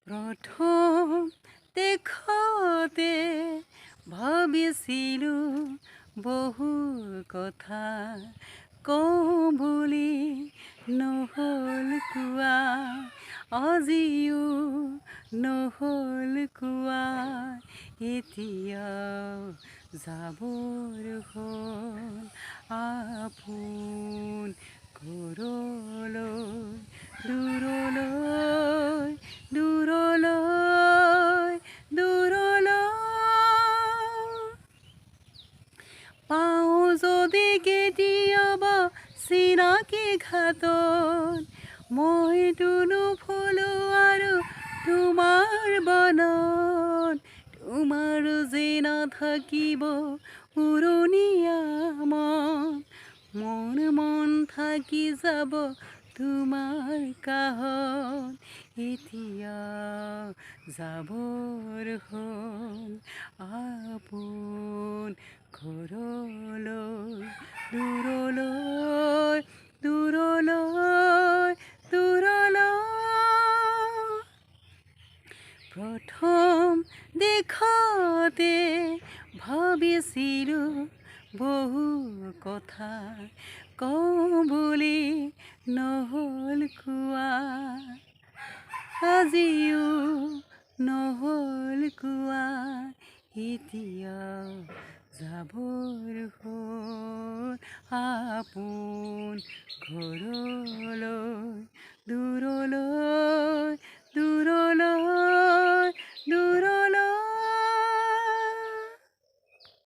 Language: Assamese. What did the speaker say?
প্ৰথম দেখোঁতে ভাবিছিলোঁ বহু কথা কওঁ বুলি নহ'ল কোৱা আজিও নহ'ল কোৱা এতিয়াও যাবৰ হ'ল আপোন ঘৰলৈ দূৰলৈ দূৰলৈ দূৰলৈ পাওঁ যদি কেতিয়াবা চিনাকি ঘাটত মইতো নুফুলো আৰু তোমাৰ বনত তোমাৰ যে নাথাকিব উৰণীয়া মন থাকি যাব তোমাৰ কাষত এতিয়া যাবৰ হ'ল আপোন ঘৰলৈ দূৰলৈ দূৰলৈ দূৰলৈ প্ৰথম দেখোঁতে ভাবিছিলোঁ বহু কথা কওঁ বুলি নহ'ল কোৱা আজিও নহ'ল কোৱা এতিয়াও যাবৰ হ'ল আপোন ঘৰলৈ